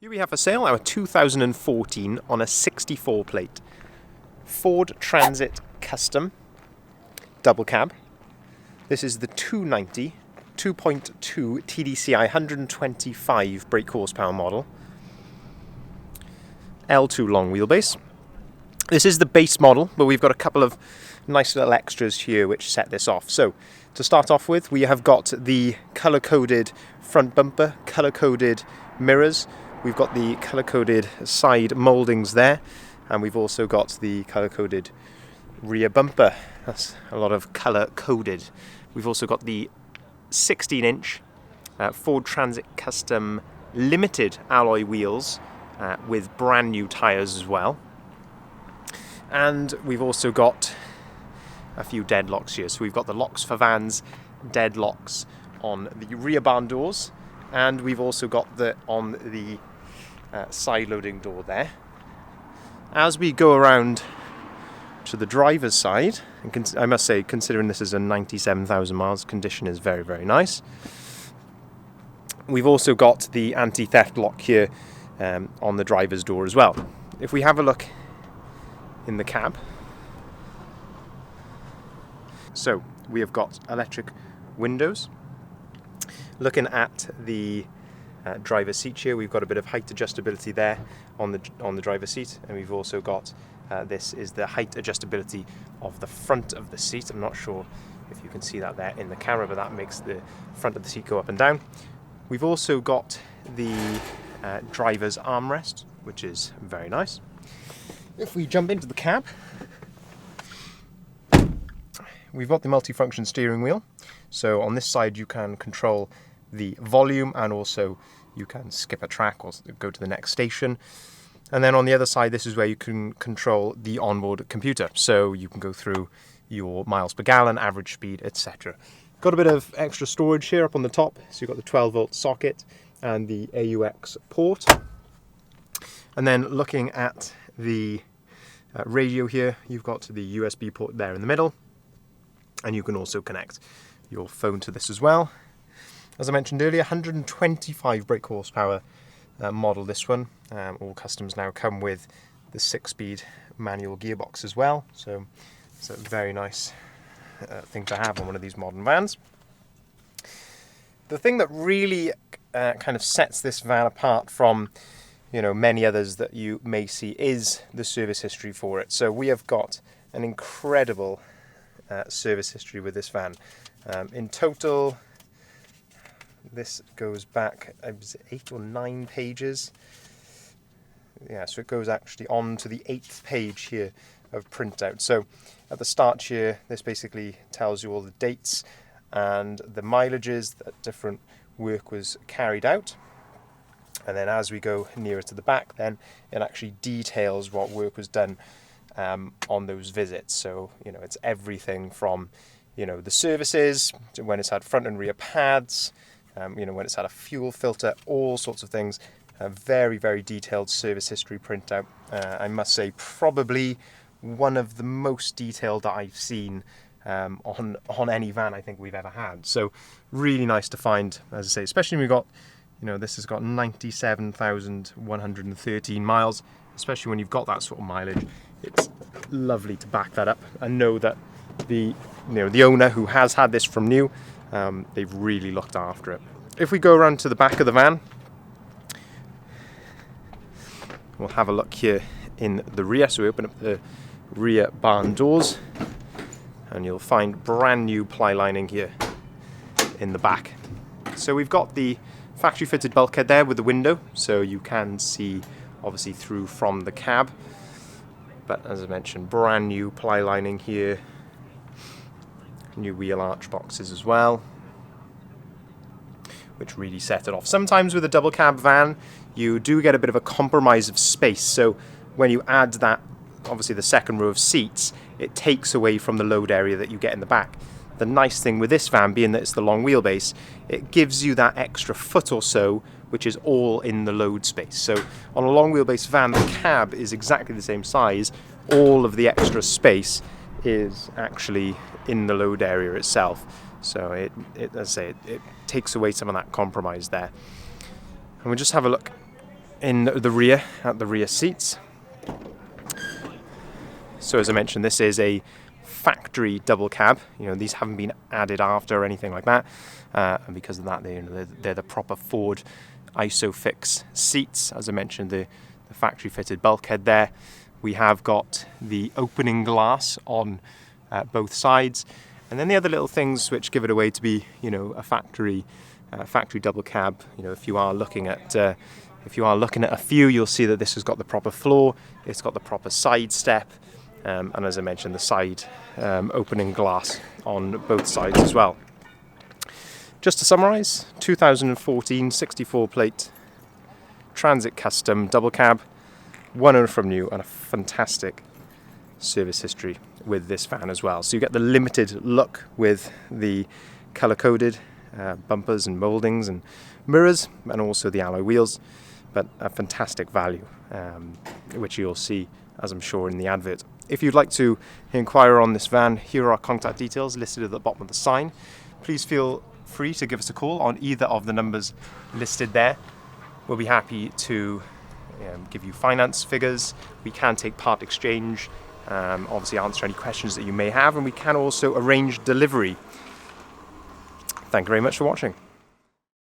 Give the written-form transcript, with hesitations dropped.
Here we have for sale our 2014 on a 64 plate Ford Transit Custom double cab. This is the 290 2.2 TDCI 125 brake horsepower model. L2 long wheelbase. This is the base model, but we've got a couple of nice little extras here which set this off. So to start off with, we have got the colour-coded front bumper, colour-coded mirrors. We've got the colour-coded side mouldings there, and we've also got the colour-coded rear bumper. That's a lot of colour-coded. We've also got the 16-inch Ford Transit Custom limited alloy wheels with brand new tyres as well. And we've also got a few deadlocks here. So we've got the locks for vans, deadlocks on the rear barn doors, and we've also got the on the side loading door there. As we go around to the driver's side, and I must say, considering this is a 97,000 miles, condition is very, very nice. We've also got the anti-theft lock here on the driver's door as well. If we have a look in the cab, so we have got electric windows. Looking at the driver's seat here, we've got a bit of height adjustability there on the driver's seat, and we've also got this is the height adjustability of the front of the seat. I'm not sure if you can see that there in the camera, but that makes the front of the seat go up and down. We've also got the driver's armrest, which is very nice. If we jump into the cab, we've got the multifunction steering wheel. So on this side you can control the volume, and also you can skip a track or go to the next station. And then on the other side, this is where you can control the onboard computer. So you can go through your miles per gallon, average speed, etc. Got a bit of extra storage here up on the top. So you've got the 12-volt socket and the AUX port. And then looking at the radio here, you've got the USB port there in the middle. And you can also connect your phone to this as well. As I mentioned earlier, 125 brake horsepower model, this one. All customs now come with the 6-speed manual gearbox as well. So it's a very nice thing to have on one of these modern vans. The thing that really kind of sets this van apart from many others that you may see is the service history for it. So we have got an incredible service history with this van. In total, this goes back 8 or 9 pages. Yeah, so it goes actually on to the 8th page here of printout. So at the start here, this basically tells you all the dates and the mileages that different work was carried out. And then as we go nearer to the back, then it actually details what work was done on those visits. So it's everything from the services, to when it's had front and rear pads, when it's had a fuel filter, all sorts of things. A very, very detailed service history printout. I must say, probably one of the most detailed that I've seen on any van I think we've ever had. So really nice to find, as I say, especially when we've got, this has got 97,113 miles, especially when you've got that sort of mileage. It's lovely to back that up and know that the owner who has had this from new, they've really looked after it. If we go around to the back of the van, we'll have a look here in the rear. So we open up the rear barn doors, and you'll find brand new ply lining here in the back. So we've got the factory fitted bulkhead there with the window, so you can see obviously through from the cab. But as I mentioned, brand new ply lining here, new wheel arch boxes as well, which really set it off. Sometimes with a double cab van, you do get a bit of a compromise of space. So when you add that, obviously the second row of seats, it takes away from the load area that you get in the back. The nice thing with this van, being that it's the long wheelbase, it gives you that extra foot or so, which is all in the load space. So on a long wheelbase van, the cab is exactly the same size. All of the extra space is actually in the load area itself. So it as I say, it takes away some of that compromise there. And we'll just have a look in the rear, at the rear seats. So as I mentioned, this is a factory double cab. These haven't been added after or anything like that, and because of that, they're the proper Ford ISOFIX seats. As I mentioned, the factory fitted bulkhead there. We have got the opening glass on both sides, and then the other little things which give it away to be, a factory double cab. If you are looking at a few, you'll see that this has got the proper floor. It's got the proper side step, and as I mentioned, the side opening glass on both sides as well. Just to summarise, 2014 64 plate Transit Custom double cab, one owner from new, and a fantastic service history with this van as well. So you get the limited look with the colour-coded bumpers and mouldings and mirrors, and also the alloy wheels, but a fantastic value, which you'll see, as I'm sure, in the advert. If you'd like to inquire on this van, here are our contact details listed at the bottom of the sign. Please feel free to give us a call on either of the numbers listed there. We'll be happy to give you finance figures. We can take part exchange, obviously answer any questions that you may have, and we can also arrange delivery. Thank you very much for watching.